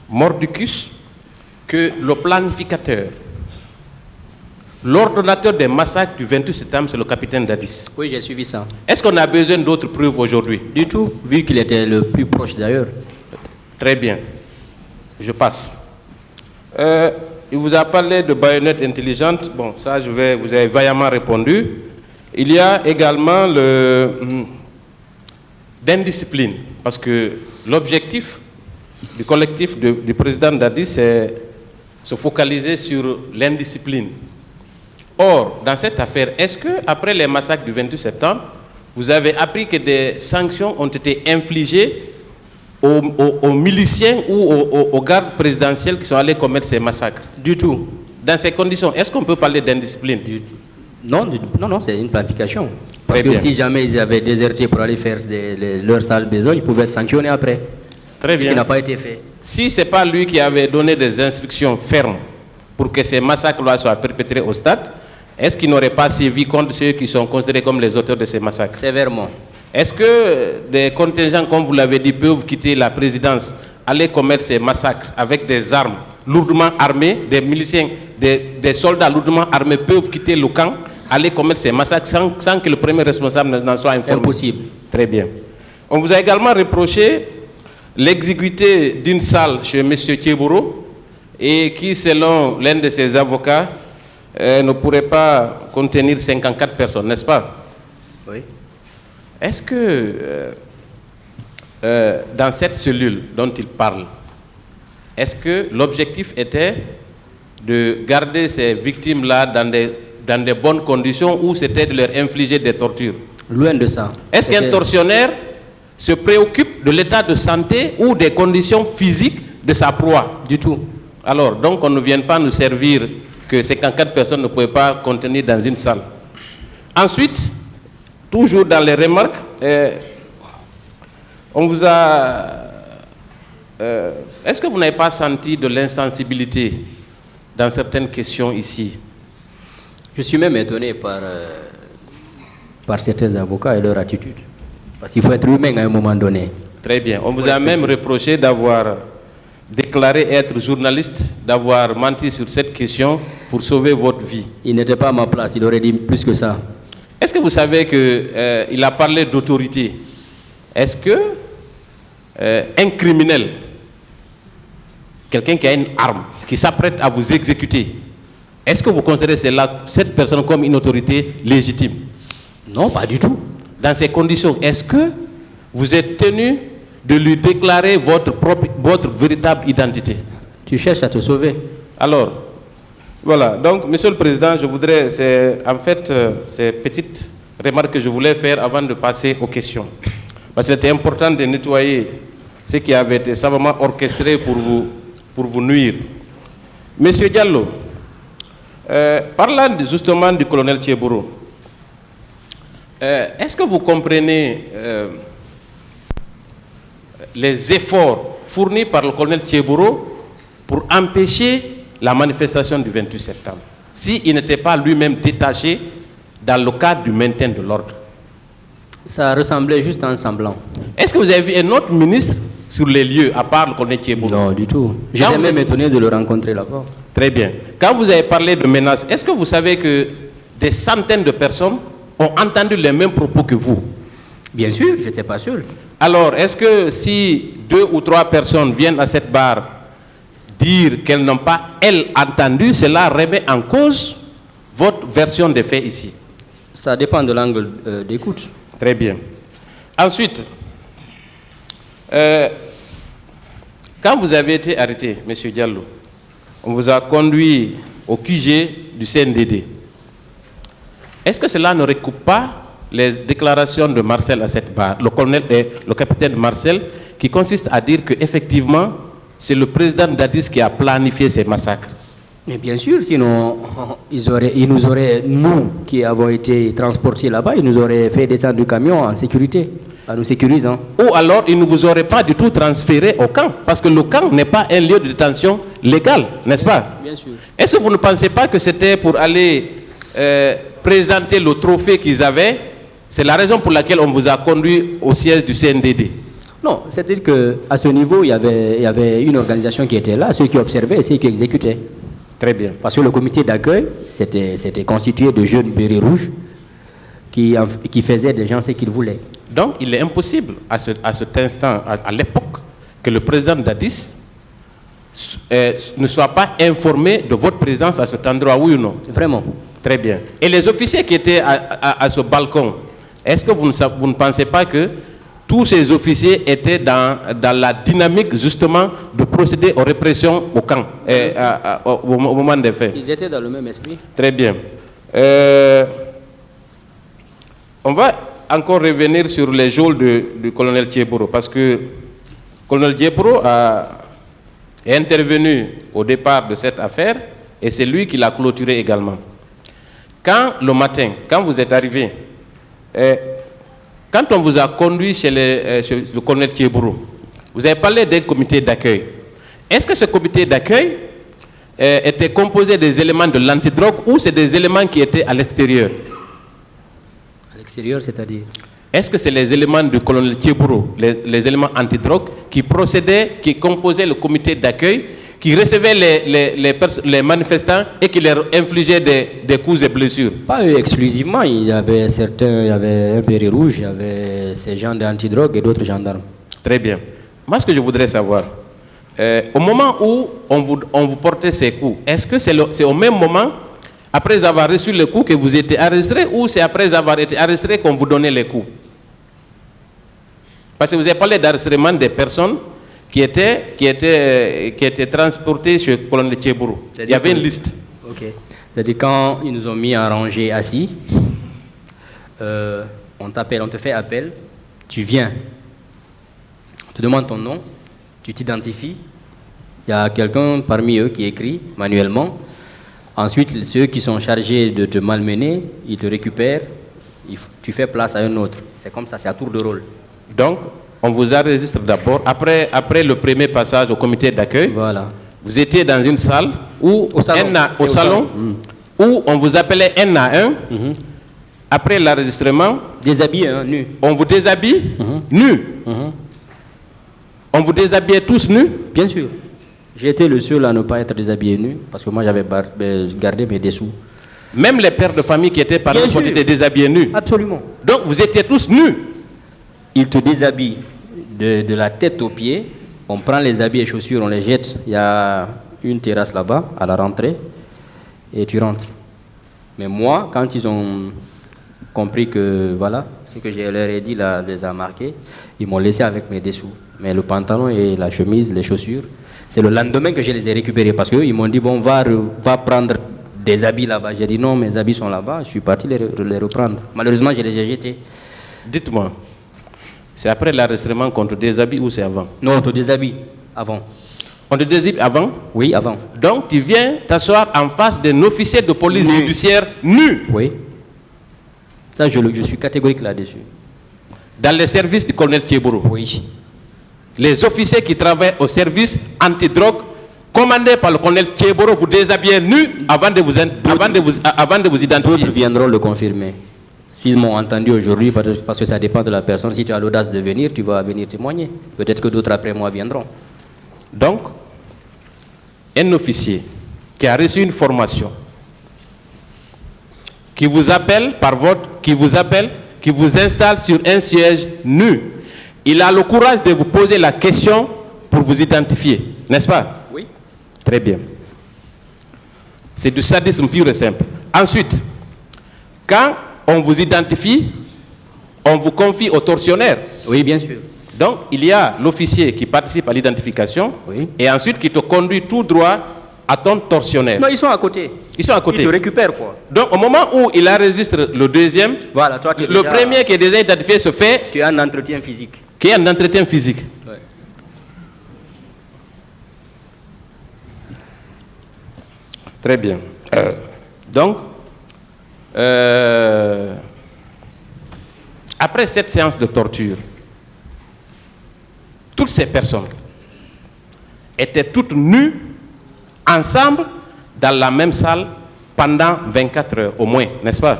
mordicus que le planificateur, l'ordonnateur des massacres du 28 septembre, c'est le capitaine Dadis. Oui, j'ai suivi ça. Est-ce qu'on a besoin d'autres preuves aujourd'hui? Du tout, vu qu'il était le plus proche d'ailleurs. Très bien. Je passe. Il vous a parlé de baïonnettes intelligentes. Bon, ça, vous avez vaillamment répondu. Il y a également d'indiscipline, parce que l'objectif du collectif du président Dadi, c'est se focaliser sur l'indiscipline. Or, dans cette affaire, est-ce que après les massacres du 28 septembre, vous avez appris que des sanctions ont été infligées aux miliciens ou aux gardes présidentiels qui sont allés commettre ces massacres? Du tout. Dans ces conditions, est-ce qu'on peut parler d'indiscipline? Non, c'est une planification. Parce que si jamais ils avaient déserté pour aller faire leur sale besogne, ils pouvaient être sanctionnés après. Très bien. Ce qui n'a pas été fait. Si ce n'est pas lui qui avait donné des instructions fermes pour que ces massacres-là soient perpétrés au stade, est-ce qu'il n'aurait pas sévi contre ceux qui sont considérés comme les auteurs de ces massacres? Sévèrement. Est-ce que des contingents, comme vous l'avez dit, peuvent quitter la présidence, aller commettre ces massacres avec des armes lourdement armées, des miliciens, des soldats lourdement armés peuvent quitter le camp, aller commettre ces massacres sans que le premier responsable n'en soit informé? Impossible. Très bien. On vous a également reproché l'exiguïté d'une salle chez M. Thieboro et qui, selon l'un de ses avocats, ne pourrait pas contenir 54 personnes, n'est-ce pas? Oui. Est-ce que dans cette cellule dont il parle, est-ce que l'objectif était de garder ces victimes-là dans des bonnes conditions ou c'était de leur infliger des tortures? Loin de ça. Est-ce qu'un tortionnaire se préoccupe de l'état de santé ou des conditions physiques de sa proie? Du tout. Alors, donc on ne vient pas nous servir que 54 personnes ne pouvaient pas contenir dans une salle. Ensuite, toujours dans les remarques, on vous a... est-ce que vous n'avez pas senti de l'insensibilité dans certaines questions ici? Je suis même étonné par certains avocats et leur attitude. Parce qu'il faut être humain à un moment donné. Très bien. On vous a même reproché d'avoir déclaré être journaliste, d'avoir menti sur cette question pour sauver votre vie. Il n'était pas à ma place, il aurait dit plus que ça. Est-ce que vous savez qu'il a parlé d'autorité? Est-ce que un criminel, quelqu'un qui a une arme, qui s'apprête à vous exécuter, est-ce que vous considérez cette personne comme une autorité légitime? Non, pas du tout. Dans ces conditions, est-ce que vous êtes tenu de lui déclarer votre véritable identité? Tu cherches à te sauver. Alors, voilà. Donc, Monsieur le Président, je voudrais, en fait, ces petites remarques que je voulais faire avant de passer aux questions. Parce qu'il était important de nettoyer ce qui avait été savamment orchestré pour vous nuire. Monsieur Diallo, parlant justement du colonel Thieboro, est-ce que vous comprenez les efforts fournis par le colonel Thieboro pour empêcher la manifestation du 28 septembre, s'il n'était pas lui-même détaché dans le cadre du maintien de l'ordre? Ça ressemblait juste à un semblant. Est-ce que vous avez vu un autre ministre sur les lieux, à part le colonel Thieboro? Non, du tout. J'étais même étonné de le rencontrer là-bas. Très bien. Quand vous avez parlé de menaces, est-ce que vous savez que des centaines de personnes ont entendu les mêmes propos que vous? Bien sûr, je n'étais pas sûr. Alors, est-ce que si 2 ou 3 personnes viennent à cette barre dire qu'elles n'ont pas, elles, entendu, cela remet en cause votre version des faits ici? Ça dépend de l'angle d'écoute. Très bien. Ensuite, quand vous avez été arrêté, M. Diallo, on vous a conduit au QG du CNDD. Est-ce que cela ne recoupe pas les déclarations de Marcel à cette barre, le capitaine Marcel, qui consiste à dire qu'effectivement, c'est le président Dadis qui a planifié ces massacres? Mais bien sûr, sinon, ils nous auraient, nous qui avons été transportés là-bas, ils nous auraient fait descendre du camion en sécurité, en nous sécurisant. Ou alors, ils ne vous auraient pas du tout transféré au camp, parce que le camp n'est pas un lieu de détention légal, n'est-ce pas? Bien sûr. Est-ce que vous ne pensez pas que c'était pour aller présenter le trophée qu'ils avaient? C'est la raison pour laquelle on vous a conduit au siège du CNDD. Non, c'est-à-dire qu'à ce niveau, il y avait une organisation qui était là, ceux qui observaient et ceux qui exécutaient. Très bien. Parce que le comité d'accueil, c'était constitué de jeunes bérets rouges qui faisaient des gens ce qu'ils voulaient. Donc, il est impossible à cet instant, à l'époque, que le président Dadis ne soit pas informé de votre présence à cet endroit, oui ou non? Vraiment. Très bien. Et les officiers qui étaient à ce balcon, est-ce que vous ne pensez pas que tous ces officiers étaient dans la dynamique justement de procéder aux répressions au camp, au moment des faits? Ils étaient dans le même esprit. Très bien. On va encore revenir sur les geôles du colonel Thieboro, parce que le colonel Thieboro est intervenu au départ de cette affaire et c'est lui qui l'a clôturé également. Quand le matin, quand vous êtes arrivé, quand on vous a conduit chez le colonel Thieboro, vous avez parlé d'un comité d'accueil. Est-ce que ce comité d'accueil était composé des éléments de l'antidrogue ou c'est des éléments qui étaient à l'extérieur? À l'extérieur, c'est-à-dire? Est-ce que c'est les éléments du colonel Thieboro, les éléments antidrogue, qui composaient le comité d'accueil, qui recevaient les manifestants et qui leur infligeaient des coups et blessures? Pas eux exclusivement, il y avait un béret rouge, il y avait ces gens d'antidrogue et d'autres gendarmes. Très bien. Moi, ce que je voudrais savoir, au moment où on vous portait ces coups, est-ce que c'est au même moment, après avoir reçu les coups, que vous étiez arrêté, ou c'est après avoir été arrêté qu'on vous donnait les coups? Parce que vous avez parlé d'arrestement des personnes qui étaient transportées chez le colonel Thieboro. Il y avait une liste. Ok. C'est-à-dire quand ils nous ont mis en rangée assis, on t'appelle, on te fait appel, tu viens, on te demande ton nom, tu t'identifies, il y a quelqu'un parmi eux qui écrit manuellement. Ensuite, ceux qui sont chargés de te malmener, ils te récupèrent, tu fais place à un autre. C'est comme ça, c'est à tour de rôle. Donc, on vous enregistre d'abord. Après le premier passage au comité d'accueil, voilà. Vous étiez dans une salle où au salon où on vous appelait un à un. Après l'enregistrement, déshabillé, hein, nu. On vous déshabille nu. On vous déshabillait tous nus? Bien sûr. J'étais le seul à ne pas être déshabillé nu parce que moi j'avais gardé mes dessous. Même les pères de famille qui étaient parmi vous étaient déshabillés nus? Absolument. Donc vous étiez tous nus? Ils te déshabillent de la tête aux pieds. On prend les habits et chaussures, on les jette. Il y a une terrasse là-bas, à la rentrée, et tu rentres. Mais moi, quand ils ont compris que, voilà, ce que je leur ai dit là, les a marqués, ils m'ont laissé avec mes dessous. Mais le pantalon et la chemise, les chaussures, c'est le lendemain que je les ai récupérés. Parce qu'ils m'ont dit, bon, va prendre des habits là-bas. J'ai dit, non, mes habits sont là-bas. Je suis parti les reprendre. Malheureusement, je les ai jetés. Dites-moi. C'est après l'enregistrement qu'on te déshabille ou c'est avant? Non, on te déshabille avant. On te déshabille avant? Oui, avant. Donc tu viens t'asseoir en face d'un officier de police judiciaire nu? Oui. Ça, je suis catégorique là-dessus. Dans les services du colonel Thieboro? Oui. Les officiers qui travaillent au service antidrogue, commandés par le colonel Thieboro, vous déshabillez nu avant de vous identifier? D'autres viendront le confirmer. S'ils m'ont entendu aujourd'hui, parce que ça dépend de la personne, si tu as l'audace de venir, tu vas venir témoigner. Peut-être que d'autres après moi viendront. Donc, un officier qui a reçu une formation, qui vous appelle qui vous installe sur un siège nu, il a le courage de vous poser la question pour vous identifier, n'est-ce pas? Oui. Très bien. C'est du sadisme pur et simple. Ensuite, quand on vous identifie, on vous confie au tortionnaire. Oui, bien sûr. Donc, il y a l'officier qui participe à l'identification, oui, et ensuite qui te conduit tout droit à ton tortionnaire. Non, ils sont à côté. Ils sont à côté. Ils te récupèrent, quoi. Donc, au moment où il enregistre le deuxième, voilà, toi, le premier qui est déjà identifié se fait... Tu as un entretien physique. Qui est un entretien physique. Ouais. Très bien. Donc, après cette séance de torture, toutes ces personnes étaient toutes nues, ensemble, dans la même salle, pendant 24 heures, au moins, n'est-ce pas?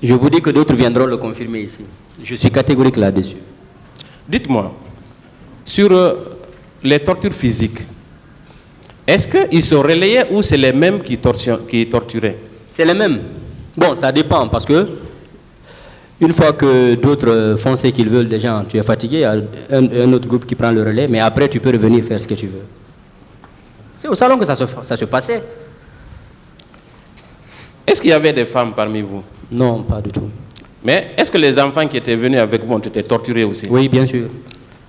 Je vous dis que d'autres viendront le confirmer ici. Je suis catégorique là-dessus. Dites-moi, sur les tortures physiques. Est-ce qu'ils sont relayés ou c'est les mêmes qui torturaient? C'est les mêmes. Bon, ça dépend parce que une fois que d'autres font ce qu'ils veulent, déjà, tu es fatigué, il y a un autre groupe qui prend le relais, mais après tu peux revenir faire ce que tu veux. C'est au salon que ça se passait. Est-ce qu'il y avait des femmes parmi vous? Non, pas du tout. Mais est-ce que les enfants qui étaient venus avec vous ont été torturés aussi? Oui, bien sûr.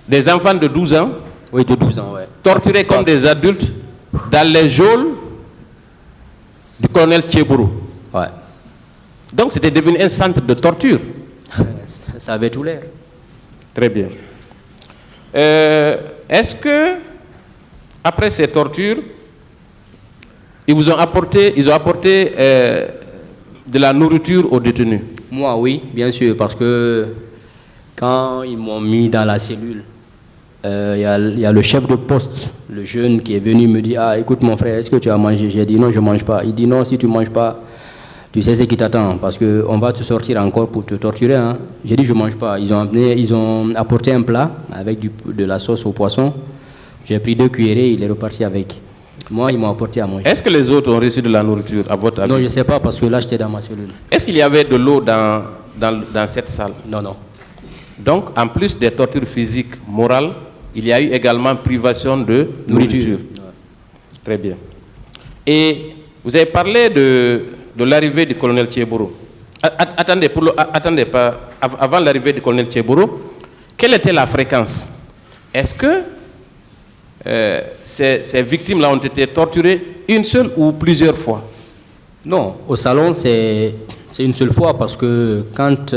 Des enfants de 12 ans? Oui, de 12 ans, oui. Torturés comme des adultes dans les geôles du colonel Tchebourou. Ouais. Donc c'était devenu un centre de torture. Ça avait tout l'air. Très bien. Est-ce que, après ces tortures, ils ont apporté de la nourriture aux détenus? Moi, oui, bien sûr, parce que quand ils m'ont mis dans la cellule, il y a le chef de poste, le jeune qui est venu me dire: ah, écoute mon frère, est-ce que tu as mangé? J'ai dit non, je ne mange pas. Il dit non, si tu ne manges pas, tu sais ce qui t'attend, parce qu'on va te sortir encore pour te torturer. Hein. J'ai dit je ne mange pas. Ils ont apporté un plat avec de la sauce au poisson. J'ai pris 2 cuillerées, il est reparti avec. Moi, ils m'ont apporté à manger. Est-ce que les autres ont reçu de la nourriture, à votre avis? Non, je ne sais pas, parce que là, j'étais dans ma cellule. Est-ce qu'il y avait de l'eau dans cette salle? Non, non. Donc, en plus des tortures physiques, morales, il y a eu également privation de nourriture. Ouais. Très bien. Et vous avez parlé de l'arrivée du colonel Tchebourou. Attendez, avant l'arrivée du colonel Tchebourou, quelle était la fréquence? Est-ce que ces victimes-là ont été torturées une seule ou plusieurs fois? Non, au salon, c'est une seule fois parce que quand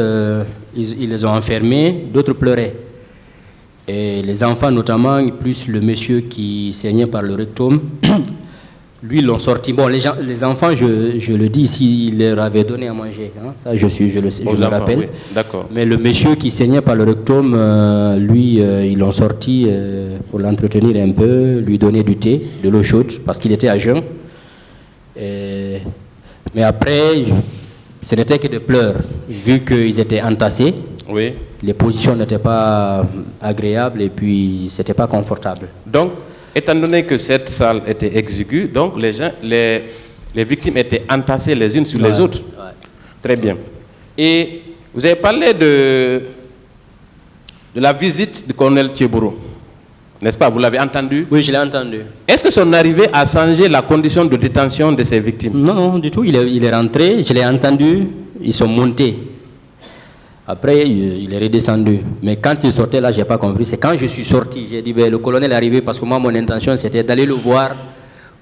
ils les ont enfermés, d'autres pleuraient. Et les enfants notamment, plus le monsieur qui saignait par le rectum, lui, ils l'ont sorti. Bon, les enfants, je le dis, s'il leur avait donné à manger, hein, ça je le rappelle. Oui, d'accord. Mais le monsieur qui saignait par le rectum, lui, ils l'ont sorti pour l'entretenir un peu, lui donner du thé, de l'eau chaude, parce qu'il était à jeun. Mais après, ce n'était que des pleurs, vu qu'ils étaient entassés. Oui. Les positions n'étaient pas agréables et puis c'était pas confortable. Donc, étant donné que cette salle était exiguë, donc les victimes étaient entassées les unes sur les autres. Ouais. Très bien. Et vous avez parlé de la visite du colonel Tchebourou, n'est-ce pas? Vous l'avez entendu? Oui, je l'ai entendu. Est-ce que son arrivée a changé la condition de détention de ces victimes? Non, non, du tout. Il est rentré, je l'ai entendu, ils sont montés. Après, il est redescendu. Mais quand il sortait là, je n'ai pas compris. C'est quand je suis sorti, j'ai dit, le colonel est arrivé parce que moi, mon intention, c'était d'aller le voir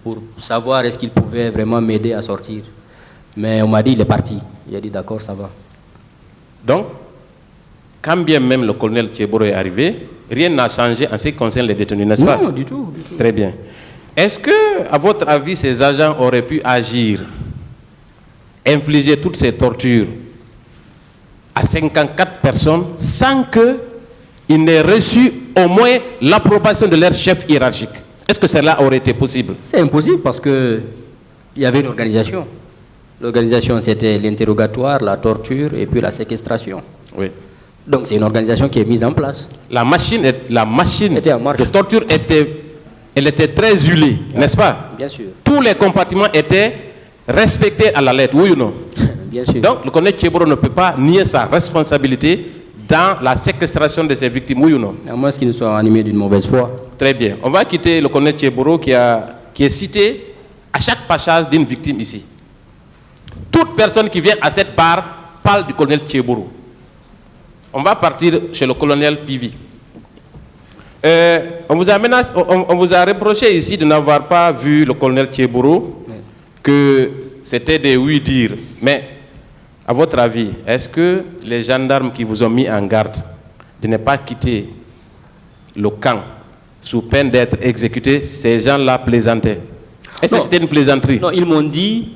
pour savoir est-ce qu'il pouvait vraiment m'aider à sortir. Mais on m'a dit, il est parti. J'ai dit, d'accord, ça va. Donc, quand bien même le colonel Tchebourou est arrivé, rien n'a changé en ce qui concerne les détenus, n'est-ce pas? Non, du tout. Très bien. Est-ce que, à votre avis, ces agents auraient pu agir, infliger toutes ces tortures à 54 personnes sans qu'ils n'aient reçu au moins l'approbation de leur chef hiérarchique? Est-ce que cela aurait été possible? C'est impossible parce qu'il y avait une organisation. L'organisation, c'était l'interrogatoire, la torture et puis la séquestration. Oui. Donc c'est une organisation qui est mise en place. La machine était en marche. de torture était très huilée, n'est-ce pas? Bien sûr. Tous les compartiments étaient respectés à la lettre, oui ou non? Bien sûr. Donc le colonel Tchebourou ne peut pas nier sa responsabilité dans la séquestration de ses victimes, oui ou non? À moins qu'ils ne soient animés d'une mauvaise foi. Très bien. On va quitter le colonel Tchebourou qui est cité à chaque passage d'une victime ici. Toute personne qui vient à cette barre parle du colonel Tchebourou. On va partir chez le colonel Pivi. On vous a reproché ici de n'avoir pas vu le colonel Tchebourou, que c'était des oui-dire. Mais, à votre avis, est-ce que les gendarmes qui vous ont mis en garde de ne pas quitter le camp sous peine d'être exécutés, ces gens-là plaisantaient? Est-ce que c'était une plaisanterie? Non, ils m'ont dit,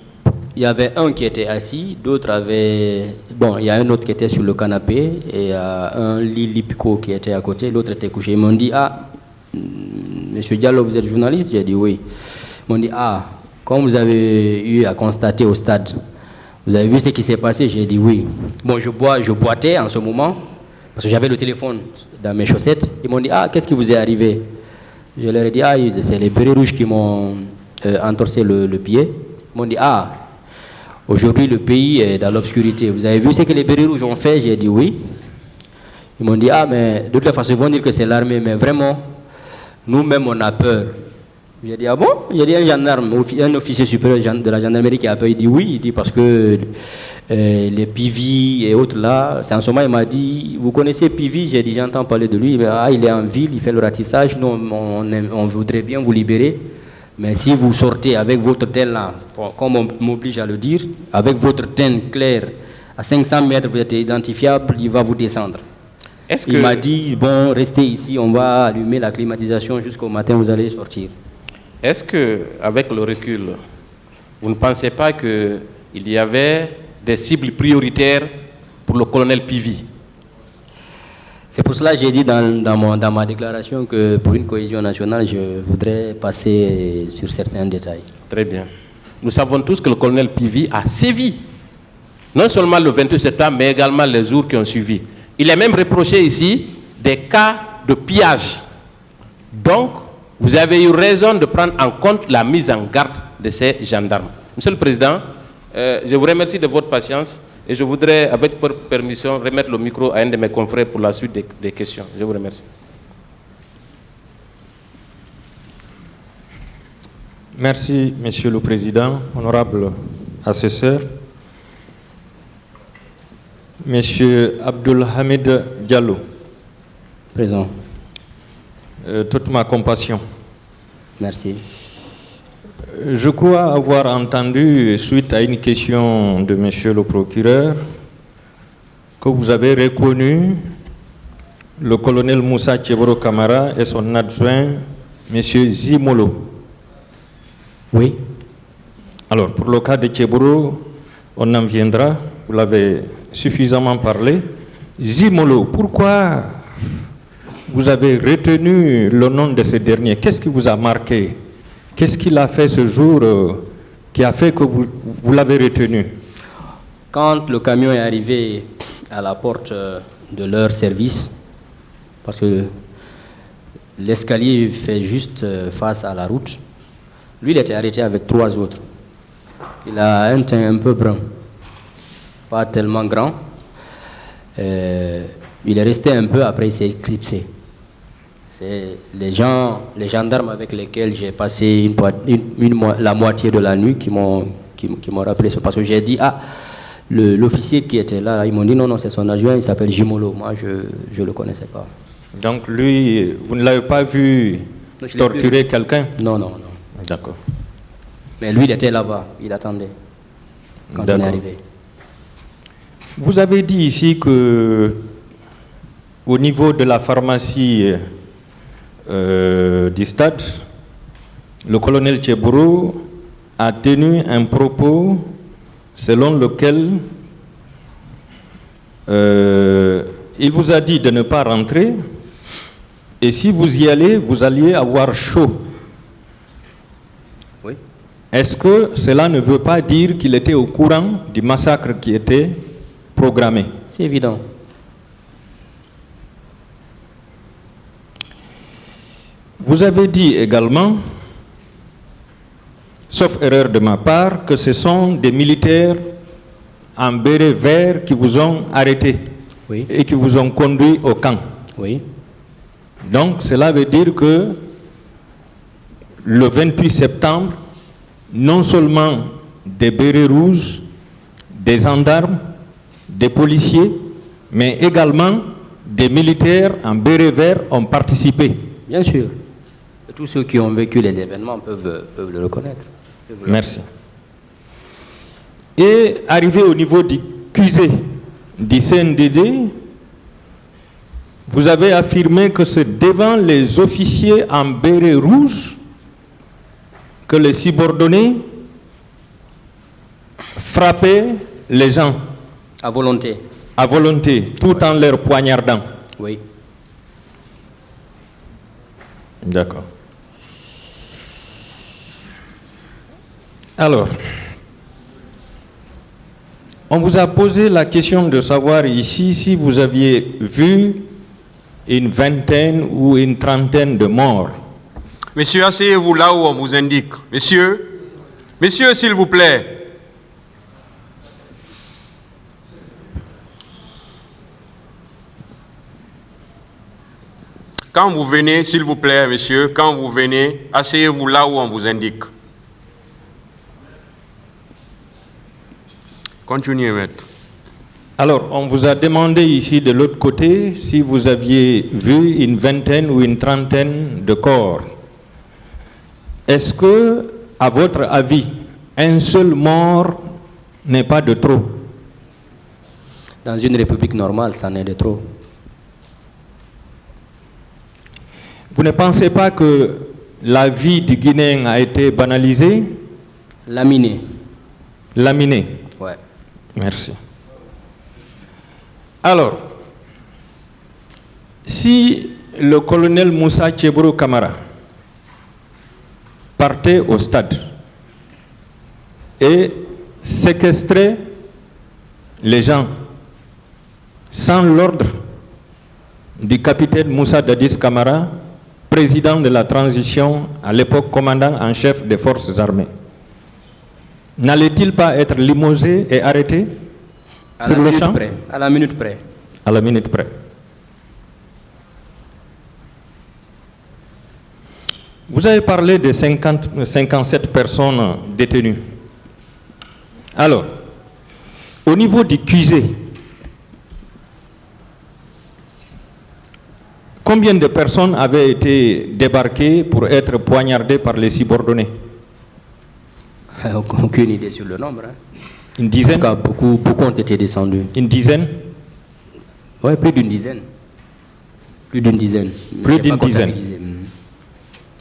il y avait un qui était assis, d'autres avaient... Bon, il y a un autre qui était sur le canapé, et il y a un lit Lipico qui était à côté, l'autre était couché. Ils m'ont dit, monsieur Diallo, vous êtes journaliste? J'ai dit oui. Ils m'ont dit, comme vous avez eu à constater au stade, vous avez vu ce qui s'est passé? J'ai dit oui. Bon, je boitais en ce moment, Parce que j'avais le téléphone dans mes chaussettes. Ils m'ont dit, ah, qu'est-ce qui vous est arrivé? Je leur ai dit, ah, c'est les bérets rouges qui m'ont entorcé le pied. Ils m'ont dit, ah, aujourd'hui le pays est dans l'obscurité. Vous avez vu ce que les bérets rouges ont fait? J'ai dit oui. Ils m'ont dit, ah, mais de toute façon, ils vont dire que c'est l'armée, mais vraiment, nous-mêmes, on a peur. J'ai dit, ah bon? J'ai dit, un gendarme, un officier supérieur de la gendarmerie qui a peur. Il dit oui, il dit parce que les PV et autres là, c'est en ce moment, il m'a dit, vous connaissez PV? J'ai dit, j'entends parler de lui. Il est en ville, il fait le ratissage, nous, on voudrait bien vous libérer. Mais si vous sortez avec votre teinte là, comme on m'oblige à le dire, avec votre teinte claire, à 500 mètres, vous êtes identifiable, il va vous descendre. Il m'a dit, bon, restez ici, on va allumer la climatisation jusqu'au matin, vous allez sortir. Est-ce qu'avec le recul, vous ne pensez pas qu'il y avait des cibles prioritaires pour le colonel Pivi? C'est pour cela que j'ai dit dans ma déclaration que pour une cohésion nationale, je voudrais passer sur certains détails. Très bien. Nous savons tous que le colonel Pivi a sévi, non seulement le 28 septembre, mais également les jours qui ont suivi. Il est même reproché ici des cas de pillage. Donc, vous avez eu raison de prendre en compte la mise en garde de ces gendarmes. Monsieur le Président, je vous remercie de votre patience et je voudrais, avec votre permission, remettre le micro à un de mes confrères pour la suite des questions. Je vous remercie. Merci, Monsieur le Président, honorable assesseur. Monsieur Abdulhamid Diallo. Présent. Toute ma compassion. Merci. Je crois avoir entendu, suite à une question de Monsieur le procureur, que vous avez reconnu le colonel Moussa Tcheboro Camara et son adjoint, Monsieur Zimolo. Oui. Alors, pour le cas de Tcheboro, on en viendra, vous l'avez suffisamment parlé. Zimolo, pourquoi vous avez retenu le nom de ce dernier? Qu'est-ce qui vous a marqué? Qu'est-ce qu'il a fait ce jour qui a fait que vous l'avez retenu? Quand le camion est arrivé à la porte de leur service, parce que l'escalier fait juste face à la route, lui il était arrêté avec 3 autres. Il a un teint un peu brun, pas tellement grand. Il est resté un peu, après il s'est éclipsé. C'est les gendarmes avec lesquels j'ai passé la moitié de la nuit qui m'ont rappelé ça. Parce que j'ai dit, ah, l'officier qui était là, ils m'ont dit, non, c'est son adjoint, il s'appelle Jimolo. Moi, je ne le connaissais pas. Donc lui, vous ne l'avez pas vu torturer quelqu'un? Non. D'accord. Mais lui, il était là-bas, il attendait quand on est arrivé. Vous avez dit ici que au niveau de la pharmacie du stade, le colonel Tcheboro a tenu un propos selon lequel il vous a dit de ne pas rentrer et si vous y allez, vous alliez avoir chaud. Oui. Est-ce que cela ne veut pas dire qu'il était au courant du massacre qui était programmé? C'est évident. Vous avez dit également, sauf erreur de ma part, que ce sont des militaires en béret vert qui vous ont arrêté et qui vous ont conduit au camp. Oui. Donc cela veut dire que le 28 septembre, non seulement des bérets rouges, des gendarmes, des policiers, mais également des militaires en béret vert ont participé. Bien sûr. Tous ceux qui ont vécu les événements peuvent le reconnaître. Merci. Et arrivé au niveau du QG du CNDD, vous avez affirmé que c'est devant les officiers en béret rouge que les subordonnés frappaient les gens. À volonté. À volonté, tout en leur poignardant. Oui. D'accord. Alors, On vous a posé la question de savoir ici si vous aviez vu une vingtaine ou une trentaine de morts. Messieurs, asseyez-vous là où on vous indique. Messieurs, s'il vous plaît. Quand vous venez, s'il vous plaît, messieurs, quand vous venez, asseyez-vous là où on vous indique. Continuez, maître. Alors, on vous a demandé ici de l'autre côté si vous aviez vu une vingtaine ou une trentaine de corps. Est-ce que, à votre avis, un seul mort n'est pas de trop? Dans une république normale, ça n'est de trop. Vous ne pensez pas que la vie du Guinéen a été banalisée? Laminée. Laminée. Ouais. Merci. Alors, si le colonel Moussa Tchebro Kamara partait au stade et séquestrait les gens sans l'ordre du capitaine Moussa Dadis Kamara, président de la transition, à l'époque commandant en chef des forces armées, n'allait-il pas être limogé et arrêté sur le champ? À la minute près. À la minute près. Vous avez parlé de 57 personnes détenues. Alors, au niveau du QG, combien de personnes avaient été débarquées pour être poignardées par les subordonnés? Aucune idée sur le nombre. Hein. Une dizaine? En tout cas, beaucoup ont été descendus. Une dizaine? Oui, plus d'une dizaine. Plus d'une dizaine. Plus d'une dizaine.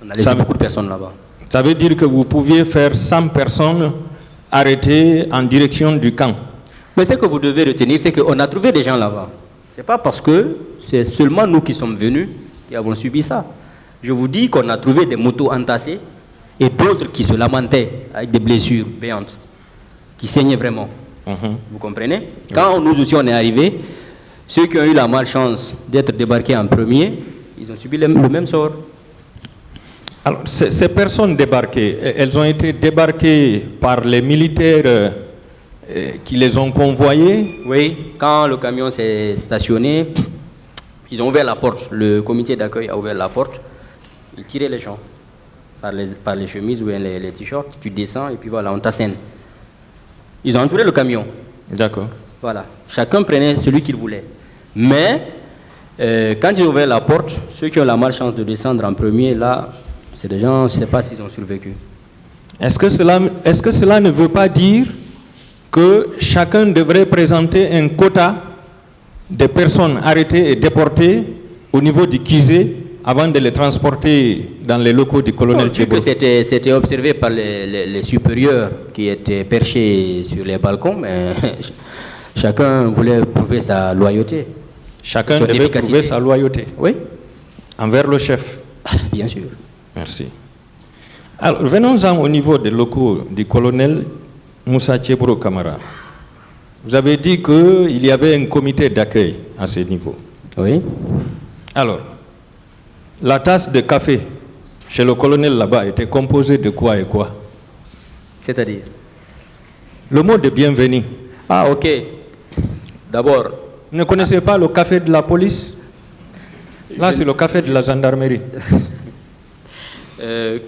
On a laissé beaucoup de personnes là-bas. Ça veut dire que vous pouviez faire 100 personnes arrêtées en direction du camp. Mais ce que vous devez retenir, c'est qu'on a trouvé des gens là-bas. Ce n'est pas parce que c'est seulement nous qui sommes venus qui avons subi ça. Je vous dis qu'on a trouvé des motos entassées et d'autres qui se lamentaient avec des blessures béantes, qui saignaient vraiment. Vous comprenez? Quand nous aussi on est arrivés, ceux qui ont eu la malchance d'être débarqués en premier, ils ont subi le même sort. Alors, ces personnes débarquées, elles ont été débarquées par les militaires qui les ont convoyées? Oui, quand le camion s'est stationné, ils ont ouvert la porte. Le comité d'accueil a ouvert la porte. Ils tiraient les gens par les chemises ou les t-shirts. Tu descends et puis voilà, on t'assène. Ils ont entouré le camion. D'accord. Voilà. Chacun prenait celui qu'il voulait. Mais, quand ils ont ouvert la porte, ceux qui ont la malchance de descendre en premier, là, c'est des gens, je ne sais pas s'ils ont survécu. Est-ce que cela ne veut pas dire que chacun devrait présenter un quota de personnes arrêtées et déportées au niveau du QG avant de les transporter dans les locaux du colonel Tchebro? C'était observé par les supérieurs qui étaient perchés sur les balcons, mais chacun voulait prouver sa loyauté. Chacun devait prouver sa loyauté? Oui. Envers le chef? Bien sûr. Merci. Alors, venons-en au niveau des locaux du colonel Moussa Tchebro Kamara. Vous avez dit qu'il y avait un comité d'accueil à ce niveau. Oui. Alors, la tasse de café chez le colonel là-bas était composée de quoi et quoi? C'est-à-dire? Le mot de bienvenue. Ah, ok. D'abord... Vous ne connaissez pas le café de la police? Là, c'est le café de la gendarmerie.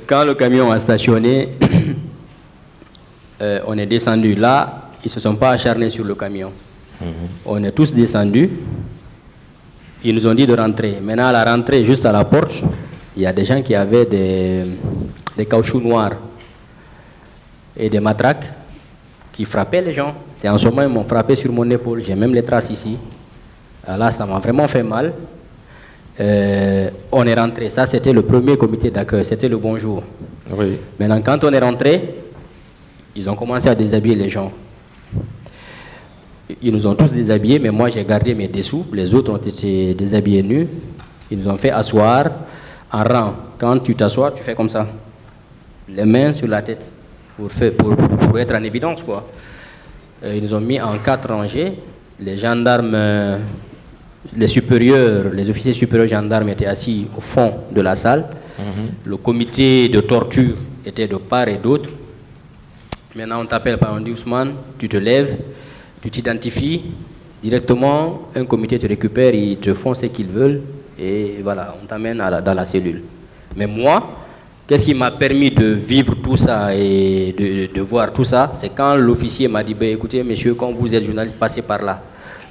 Quand le camion a stationné, on est descendu. Là, ils ne se sont pas acharnés sur le camion. On est tous descendus. Ils nous ont dit de rentrer. Maintenant, à la rentrée, juste à la porte, il y a des gens qui avaient des caoutchoucs noirs et des matraques qui frappaient les gens. C'est en ce moment, ils m'ont frappé sur mon épaule. J'ai même les traces ici. Là, ça m'a vraiment fait mal. On est rentré. Ça, c'était le premier comité d'accueil. C'était le bonjour. Oui. Maintenant, quand on est rentré, ils ont commencé à déshabiller les gens. Ils nous ont tous déshabillés, mais moi, j'ai gardé mes dessous. Les autres ont été déshabillés nus. Ils nous ont fait asseoir en rang. Quand tu t'assois, tu fais comme ça. Les mains sur la tête pour être en évidence, quoi. Ils nous ont mis en 4 rangées. Les gendarmes, les supérieurs, les officiers supérieurs gendarmes étaient assis au fond de la salle. Le comité de torture était de part et d'autre. Maintenant, on t'appelle par un dit Ousmane, tu te lèves, tu t'identifies. Directement, un comité te récupère, ils te font ce qu'ils veulent. Et voilà, on t'amène dans la cellule. Mais moi, qu'est-ce qui m'a permis de vivre tout ça et de voir tout ça? C'est quand l'officier m'a dit, écoutez, messieurs, quand vous êtes journaliste, passez par là.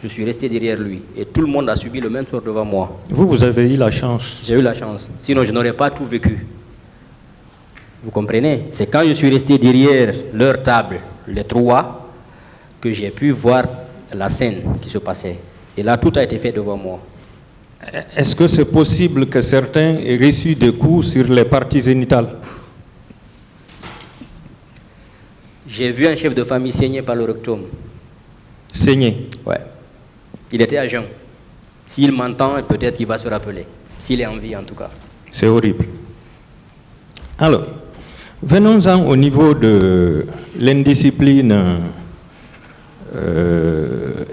Je suis resté derrière lui. Et tout le monde a subi le même sort devant moi. Vous avez eu la chance. J'ai eu la chance. Sinon, je n'aurais pas tout vécu. Vous comprenez? C'est quand je suis resté derrière leur table, les trois, que j'ai pu voir la scène qui se passait. Et là, tout a été fait devant moi. Est-ce que c'est possible que certains aient reçu des coups sur les parties génitales? J'ai vu un chef de famille saigner par le rectum. Saigner? Ouais. Il était à jeun. S'il m'entend, peut-être qu'il va se rappeler. S'il est en vie, en tout cas. C'est horrible. Alors, venons-en au niveau de l'indiscipline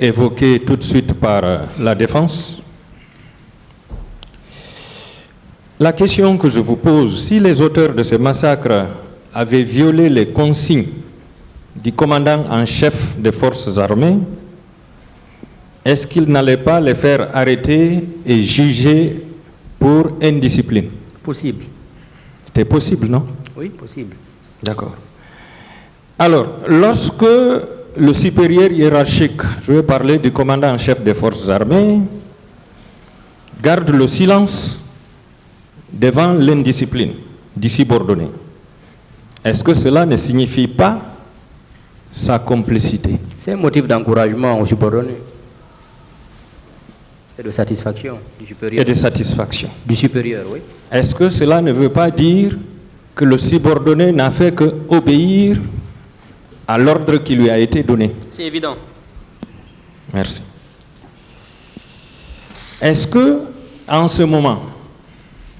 évoquée tout de suite par la défense. La question que je vous pose, si les auteurs de ce massacre avaient violé les consignes du commandant en chef des forces armées, est-ce qu'ils n'allaient pas les faire arrêter et juger pour indiscipline? Possible. C'était possible, non? Oui, possible. D'accord. Alors, lorsque le supérieur hiérarchique, je vais parler du commandant en chef des forces armées, garde le silence devant l'indiscipline du subordonné, est-ce que cela ne signifie pas sa complicité? C'est un motif d'encouragement au subordonné. Et de satisfaction du supérieur. Et de satisfaction. Du supérieur, oui. Est-ce que cela ne veut pas dire que le subordonné n'a fait que obéir à l'ordre qui lui a été donné? C'est évident. Merci. Est-ce que, en ce moment,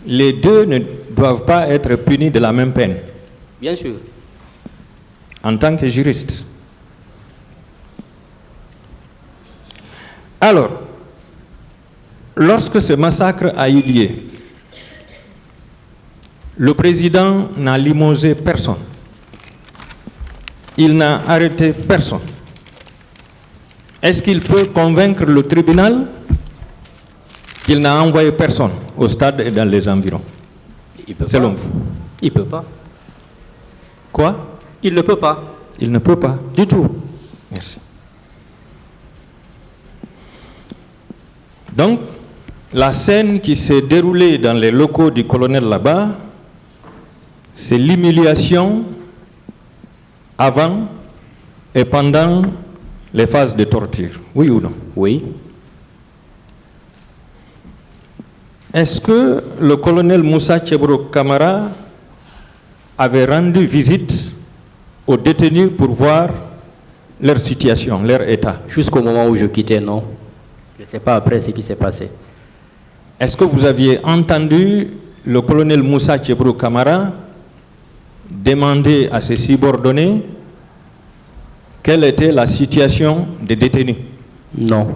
les deux ne doivent pas être punis de la même peine? Bien sûr. En tant que juriste. Alors, lorsque ce massacre a eu lieu, le président n'a limogé personne. Il n'a arrêté personne. Est-ce qu'il peut convaincre le tribunal qu'il n'a envoyé personne au stade et dans les environs? Selon vous? Il ne peut pas. Quoi? Il ne peut pas. Il ne peut pas du tout. Merci. Donc, la scène qui s'est déroulée dans les locaux du colonel là-bas, c'est l'humiliation avant et pendant les phases de torture. Oui ou non? Oui. Est-ce que le colonel Moussa Tchebro Kamara avait rendu visite aux détenus pour voir leur situation, leur état? Jusqu'au moment où je quittais, non. Je ne sais pas après ce qui s'est passé. Est-ce que vous aviez entendu le colonel Moussa Tchebro Kamara demander à ses subordonnés quelle était la situation des détenus? Non.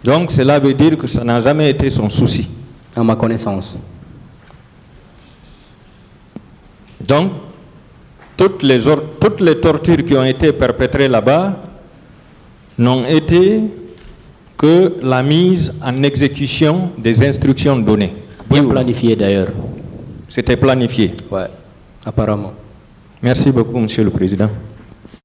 Donc cela veut dire que ça n'a jamais été son souci. À ma connaissance. Donc, toutes les tortures qui ont été perpétrées là-bas n'ont été que la mise en exécution des instructions données. Bien planifié d'ailleurs. C'était planifié. Ouais, apparemment. Merci beaucoup, Monsieur le Président.